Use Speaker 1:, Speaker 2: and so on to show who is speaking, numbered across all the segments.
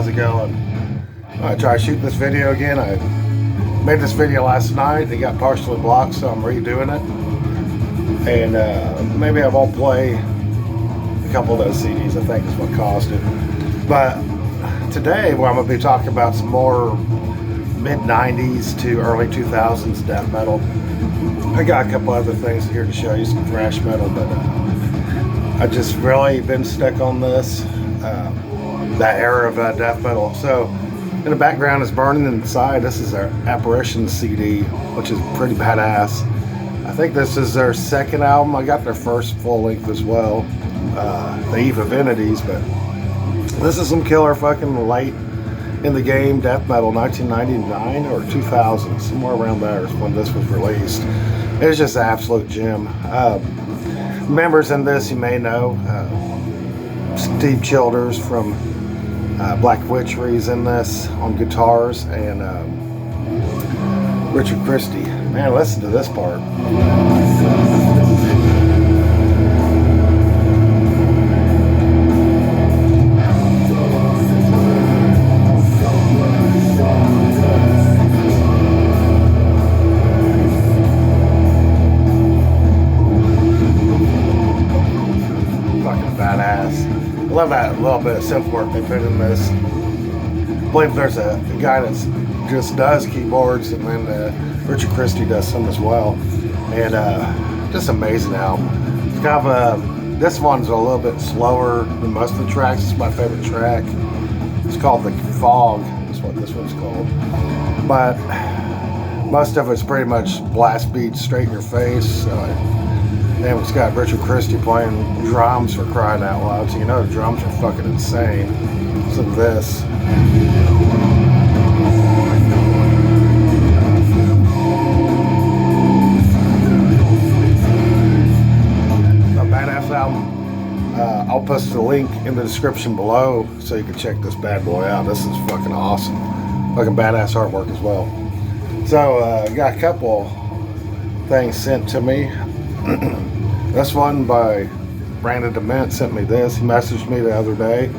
Speaker 1: how's it going? I tried to shoot this video again. I made this video last night. It got partially blocked, so I'm redoing it. And maybe I won't play a couple of those CDs, I think is what caused it. But today, well, I'm going to be talking about some more mid-90s to early 2000s death metal. I got a couple other things here to show you, some thrash metal, but I've just really been stuck on this, that era of death metal. So in the background is Burning Inside. This is our Apparition CD, which is pretty badass. I think this is their second album. I got their first full length as well, the Eve of Entities, but this is some killer fucking late in the game death metal, 1999 or 2000, somewhere around there is when this was released. It was just an absolute gem. Members in this you may know, Steve Childers from Black Witchery's in this on guitars, and Richard Christie. Man, listen to this part. I love that little bit of synth work they put in this. I believe there's a guy that just does keyboards, and then Richard Christie does some as well. And just amazing album. It's kind of this one's a little bit slower than most of the tracks. It's my favorite track. It's called The Fog, is what this one's called. But most of it's pretty much blast beats straight in your face. And it's got Richard Christie playing drums, for crying out loud, so you know the drums are fucking insane. Listen to this. A badass album. I'll post the link in the description below so you can check this bad boy out. This is fucking awesome. Fucking badass artwork as well. So, got a couple things sent to me. This one by Brandon Dement sent me this. He messaged me the other day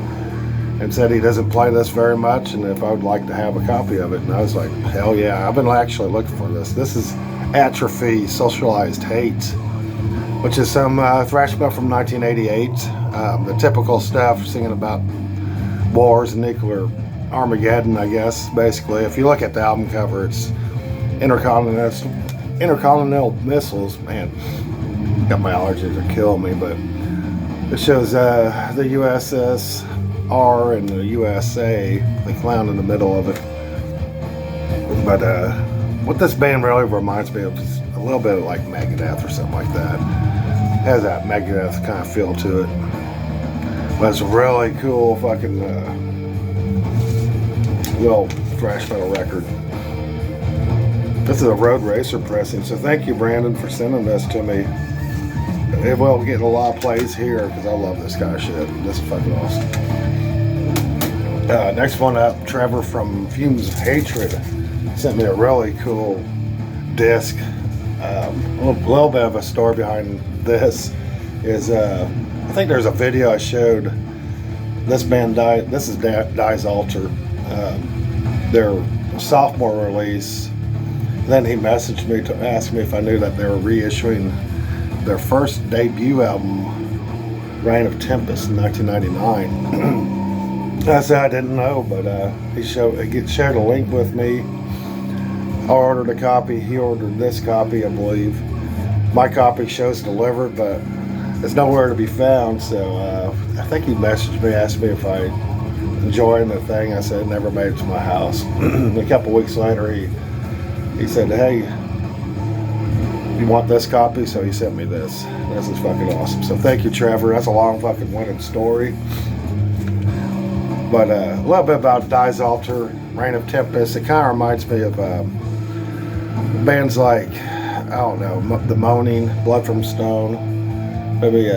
Speaker 1: and said he doesn't play this very much and if I would like to have a copy of it. And I was like, hell yeah, I've been actually looking for this. This is Atrophy, Socialized Hate, which is some thrash metal from 1988. The typical stuff, singing about wars and nuclear Armageddon, I guess, basically. If you look at the album cover, it's intercontinental missiles, man. Got my allergies are killing me, but it shows the USSR and the USA, the clown in the middle of it. But what this band really reminds me of is a little bit of like Megadeth or something like that. It has that Megadeth kind of feel to it. But it's a really cool fucking little thrash metal record. This is a Road Racer pressing, so thank you, Brandon, for sending this to me. It will get a lot of plays here because I love this kind of shit. This is fucking awesome. Next one up, Trevor from Fumes of Hatred sent me a really cool disc. A little bit of a story behind this is I think there's a video I showed. This band died. This is Die's Altar. Their sophomore release. Then he messaged me to ask me if I knew that they were reissuing their first debut album, Reign of Tempest, in 1999. I said I didn't know, but he shared a link with me. I ordered a copy. He ordered this copy, I believe. My copy shows delivered, but it's nowhere to be found. So I think he messaged me, asked me if I enjoyed the thing. I said it never made it to my house. A couple weeks later, he said, hey, you want this copy? So he sent me this. This is fucking awesome. So thank you, Trevor. That's a long fucking winded story. But a little bit about Die's Altar, Reign of Tempest. It kind of reminds me of bands like, I don't know, The Moaning, Blood from Stone, maybe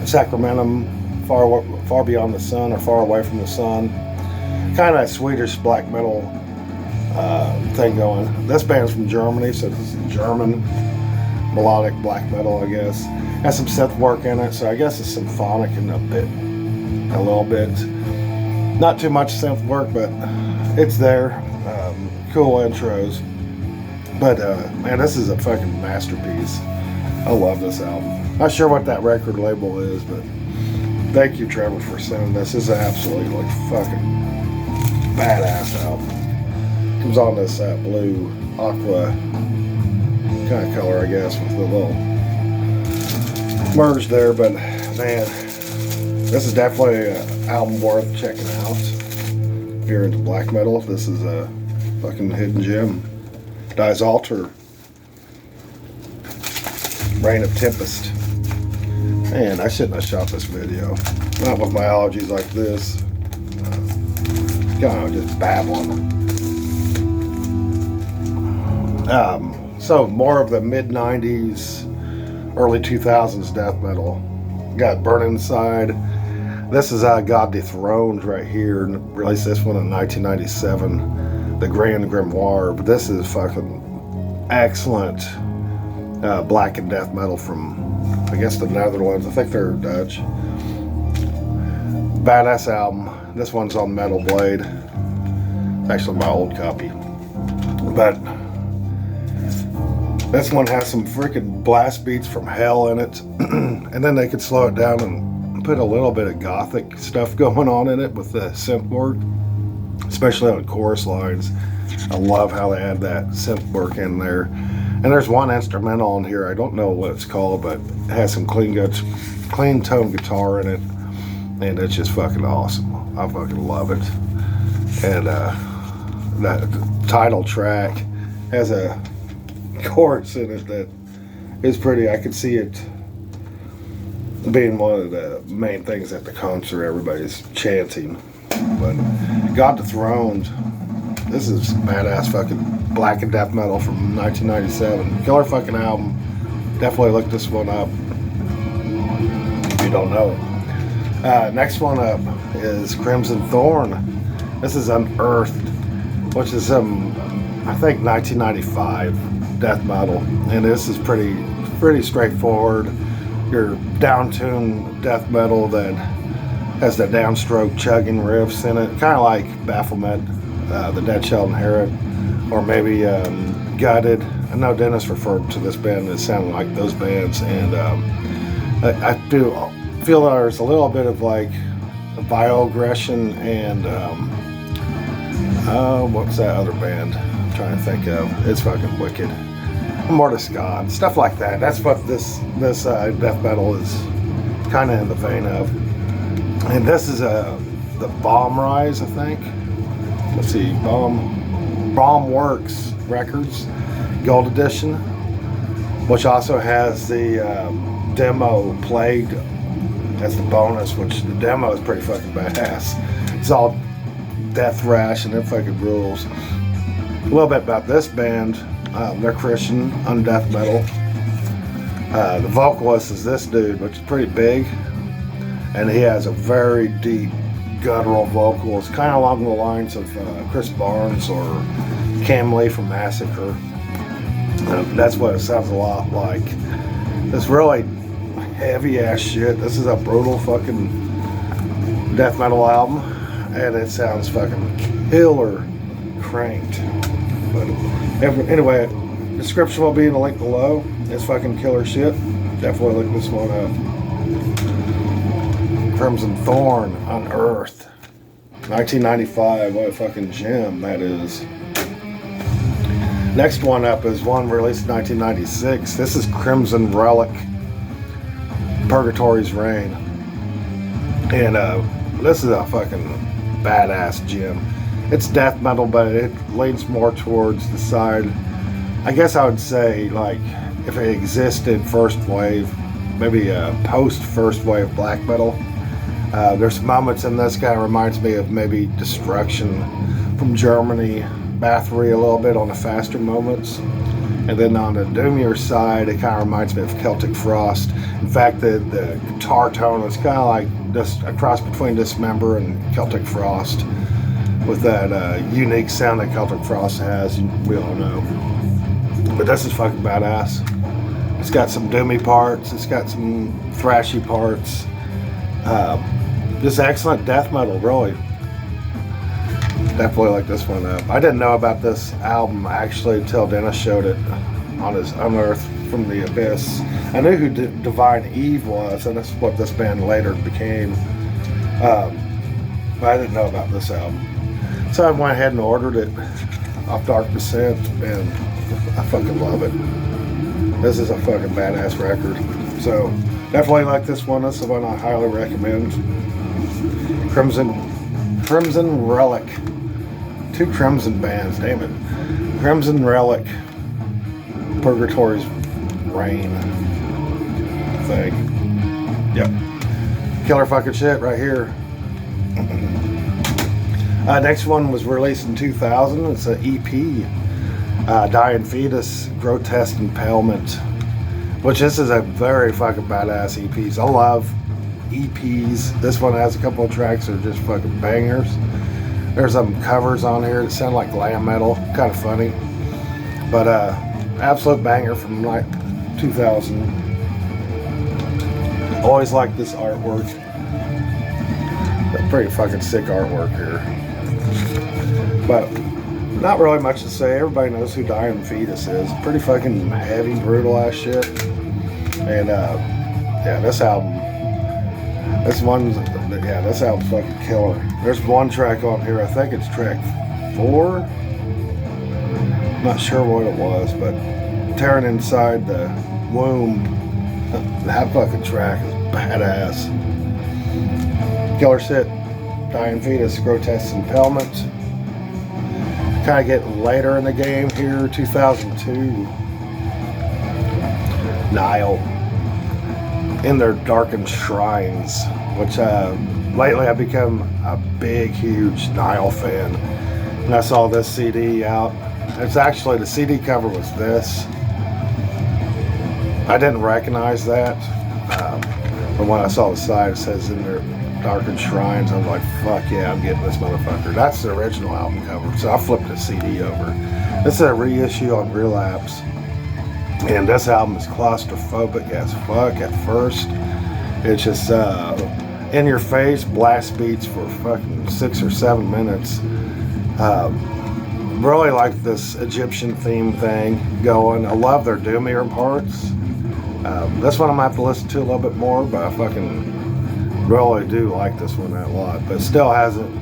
Speaker 1: Sacramentum, Far Beyond the Sun or Far Away from the Sun. Kind of that Swedish black metal thing going. This band's from Germany, so this is German melodic black metal, I guess. Has some synth work in it, so I guess it's symphonic in a little bit. Not too much synth work, but it's there. Cool intros. But man, this is a fucking masterpiece. I love this album. Not sure what that record label is, but thank you, Trevor, for sending this. This is an absolutely like fucking badass album. Comes on this blue aqua kind of color, I guess, with the little merge there. But man, this is definitely an album worth checking out. If you're into black metal, this is a fucking hidden gem. Dies Alter. Reign of Tempest. Man, I shouldn't have shot this video. Not with my allergies like this. Kind of just babbling. So more of the mid-90s, early 2000s death metal. Got Burn Inside. This is God Dethroned right here. Released this one in 1997. The Grand Grimoire. But this is fucking excellent black and death metal from, I guess, the Netherlands. I think they're Dutch. Badass album. This one's on Metal Blade. Actually my old copy. But this one has some freaking blast beats from hell in it. And then they could slow it down and put a little bit of gothic stuff going on in it with the synth work. Especially on chorus lines. I love how they add that synth work in there. And there's one instrumental on here, I don't know what it's called, but it has some clean tone guitar in it. And it's just fucking awesome. I fucking love it. And that title track has a chorus in it that is pretty. I could see it being one of the main things at the concert everybody's chanting. But God Dethroned, this is badass fucking black and death metal from 1997. Killer fucking album. Definitely look this one up if you don't know it. Next one up is Crimson Thorn. This is Unearthed, which is I think 1995 death metal, and this is pretty straightforward. Your down-tuned death metal that has the downstroke chugging riffs in it, kind of like Baphomet, the Dead Shall Inherit, or maybe Gutted. I know Dennis referred to this band as sounding like those bands, and I do feel there's a little bit of like Bioaggression and what's that other band I'm trying to think of? It's fucking wicked. Mortis God, stuff like that. That's what this death metal is kind of in the vein of. And this is the Bomb Rise, I think. Let's see, Bomb Works Records Gold Edition, which also has the demo played as the bonus, which the demo is pretty fucking badass. It's all death thrash and it fucking rules. A little bit about this band. They're Christian, undeath metal. The vocalist is this dude, which is pretty big, and he has a very deep guttural vocal. It's kind of along the lines of Chris Barnes or Cam Lee from Massacre. That's what it sounds a lot like. It's really heavy ass shit. This is a brutal fucking death metal album, and it sounds fucking killer cranked. But anyway, description will be in the link below. It's fucking killer shit. Definitely look this one up. Crimson Thorn, Unearthed, 1995. What a fucking gem that is. Next one up is one released in 1996. This is Crimson Relic, Purgatory's Reign. And this is a fucking badass gem. It's death metal, but it leans more towards the side, I guess I would say, like, if it existed first wave, maybe a post first wave black metal. There's moments in this guy reminds me of maybe Destruction from Germany, Bathory a little bit on the faster moments. And then on the doomier side, it kind of reminds me of Celtic Frost. In fact, the guitar tone is kind of like just a cross between Dismember and Celtic Frost, with that unique sound that Celtic Frost has, we all know. But this is fucking badass. It's got some doomy parts, it's got some thrashy parts. Just excellent death metal, really. Definitely like this one up. I didn't know about this album actually until Dennis showed it on his Unearthed from the Abyss. I knew who Divine Eve was, and that's what this band later became. But I didn't know about this album. So I went ahead and ordered it off Dark Descent, and I fucking love it. This is a fucking badass record. So definitely like this one. This is the one I highly recommend. Crimson Relic. 2 Crimson bands, damn it. Crimson Relic. Purgatory's Rain. I think. Yep. Killer fucking shit right here. Next one was released in 2000. It's an EP. Dying Fetus, Grotesque Impalement. Which this is a very fucking badass EP. I love EPs. This one has a couple of tracks that are just fucking bangers. There's some covers on here that sound like glam metal. Kind of funny. But absolute banger from like 2000. Always liked this artwork. Pretty fucking sick artwork here. But not really much to say. Everybody knows who Dying Fetus is. Pretty fucking heavy, brutal ass shit. And yeah, this album. This album's fucking killer. There's one track on here, I think it's track 4. Not sure what it was, but Tearing Inside the Womb. That fucking track is badass. Killer shit. Dying Fetus, Grotesque Impalement. Kind of getting later in the game here, 2002. Nile. In Their Darkened Shrines, which lately I've become a big, huge Nile fan. And I saw this CD out. It's actually, the CD cover was this. I didn't recognize that. But when I saw the side, it says In Their Darkened Shrines, I was like, fuck yeah, I'm getting this motherfucker. That's the original album cover. So I flipped the CD over. This is a reissue on Relapse. And this album is claustrophobic as fuck at first. It's just in your face, blast beats for fucking 6 or 7 minutes. Really like this Egyptian theme thing going. I love their Doomy parts. This one I'm gonna have to listen to a little bit more, but I fucking really do like this one a lot. But still hasn't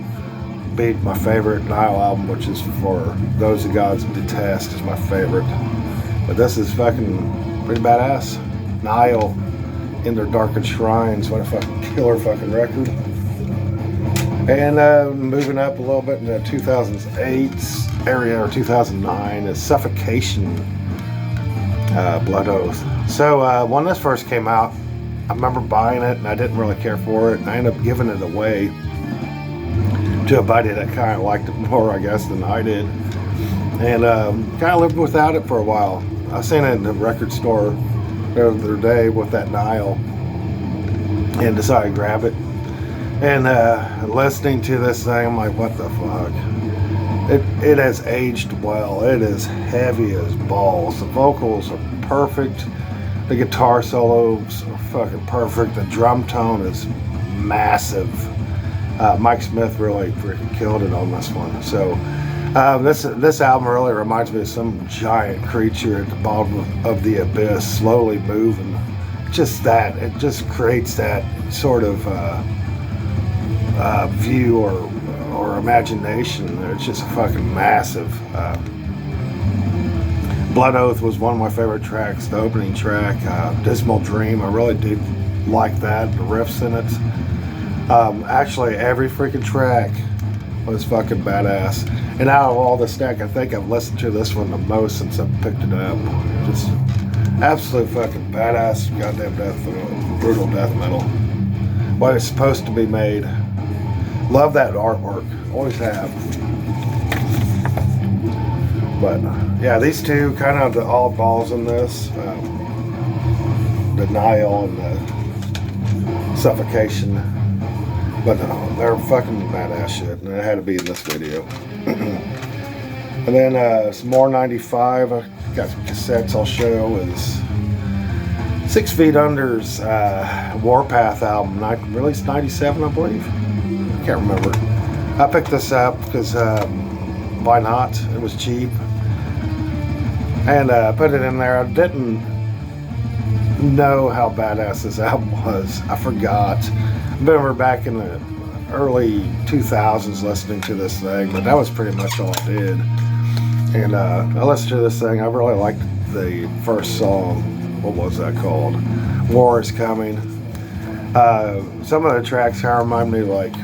Speaker 1: beat my favorite Nile album, which is For Those the Gods Detest, is my favorite. But this is fucking pretty badass. Nile, In Their Darkened Shrines. What a fucking killer fucking record. And moving up a little bit in the 2008 area, or 2009, is Suffocation. Blood Oath. So when this first came out, I remember buying it and I didn't really care for it. And I ended up giving it away to a buddy that kind of liked it more, I guess, than I did. And kind of lived without it for a while. I seen it in the record store the other day with that Nile and decided to grab it. And listening to this thing, I'm like, what the fuck? It has aged well. It is heavy as balls. The vocals are perfect. The guitar solos are fucking perfect. The drum tone is massive. Mike Smith really freaking killed it on this one. So this album really reminds me of some giant creature at the bottom of the abyss, slowly moving. Just that, it just creates that sort of view or imagination. It's just fucking massive. Blood Oath was one of my favorite tracks, the opening track. Dismal Dream, I really did like that, the riffs in it. Actually, every freaking track was fucking badass. And out of all the stack, I think I've listened to this one the most since I picked it up. Just absolute fucking badass, goddamn brutal death metal. What it's supposed to be made. Love that artwork, always have. But yeah, these two kind of the oddballs in this, the Nile and the Suffocation. But they're fucking badass shit, and it had to be in this video. And then some more 95. I got some cassettes I'll show. Is 6 Feet Under's Warpath album, released 97, I believe. I can't remember. I picked this up because why not? It was cheap. And put it in there. I didn't know how badass this album was. I forgot. I remember back in the early 2000s listening to this thing, but that was pretty much all I did. And I listened to this thing. I really liked the first song. What was that called? War is Coming. Some of the tracks kind of remind me of like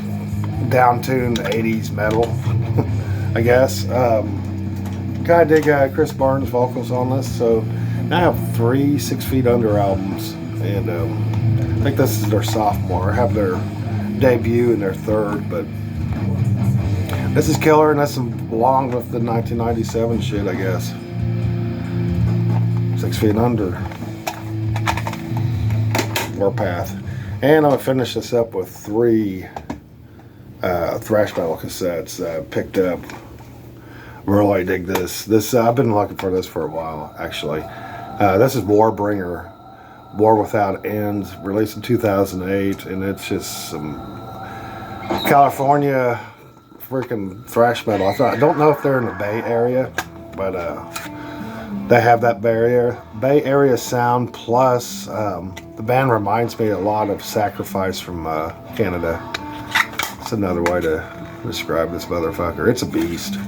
Speaker 1: down-tuned 80s metal, I guess. Kind of dig Chris Barnes' vocals on this. So now I have 3 6 Feet Under albums, and I think this is their sophomore. I have their debut and their third, but this is killer, and that's along with the 1997 shit, I guess. 6 Feet Under, Warpath. And I'm gonna finish this up with 3 thrash metal cassettes that I picked up. Really dig this. I've been looking for this for a while, actually. This is Warbringer, War Without Ends, released in 2008, and it's just some California freaking thrash metal. I don't know if they're in the Bay Area, but they have that Bay Area sound, plus the band reminds me a lot of Sacrifice from Canada. That's another way to describe this motherfucker. It's a beast.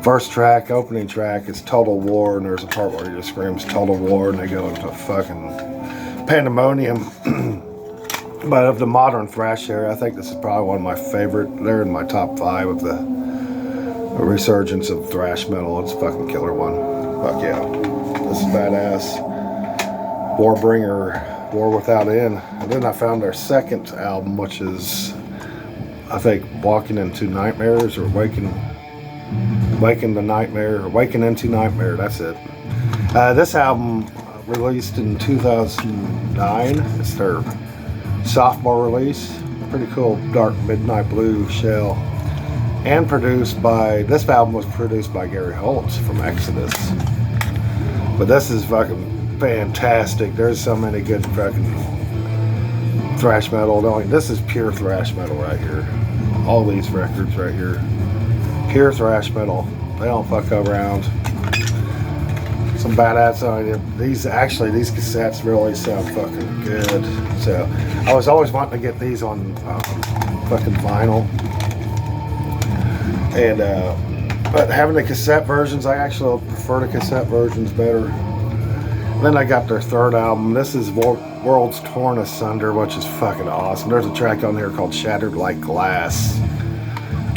Speaker 1: First track, opening track, is Total War, and there's a part where he just screams Total War, and they go into fucking pandemonium. But of the modern thrash era, I think this is probably one of my favorite. They're in my top 5 of the resurgence of thrash metal. It's a fucking killer one. Fuck yeah. This is badass. Warbringer, War Without End. And then I found their second album, which is, I think, Walking Into Nightmares, or Waking the Nightmare, or Waking Into Nightmare, that's it. This album released in 2009. It's their sophomore release. Pretty cool dark midnight blue shell. And this album was produced by Gary Holtz from Exodus. But this is fucking fantastic. There's so many good fucking thrash metal. This is pure thrash metal right here. All these records right here. Pure thrash metal. They don't fuck around. Some badass on it. These cassettes really sound fucking good. So I was always wanting to get these on fucking vinyl. And but having the cassette versions, I actually prefer the cassette versions better. And then I got their third album. This is Worlds Torn Asunder, which is fucking awesome. There's a track on here called Shattered Like Glass.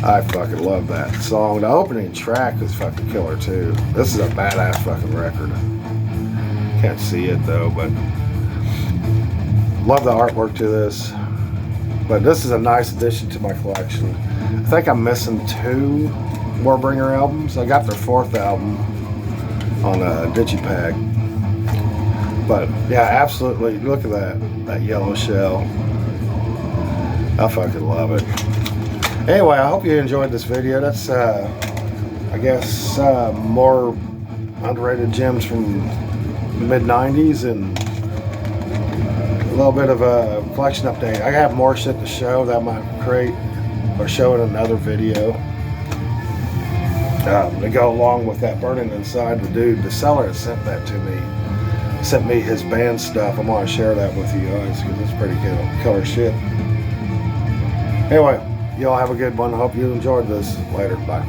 Speaker 1: I fucking love that song. The opening track is fucking killer too. This is a badass fucking record. Can't see it though, but love the artwork to this. But this is a nice addition to my collection. I think I'm missing 2 Warbringer albums. I got their 4th album on a Digipack. But yeah, absolutely. Look at that yellow shell. I fucking love it. Anyway, I hope you enjoyed this video. That's, I guess, more underrated gems from the mid-90s and a little bit of a collection update. I have more shit to show that I might create or show in another video. To go along with that Burning Inside, the seller that sent that to me, sent me his band stuff. I'm going to share that with you guys because it's pretty killer shit. Anyway. Y'all have a good one. I hope you enjoyed this. Later. Bye.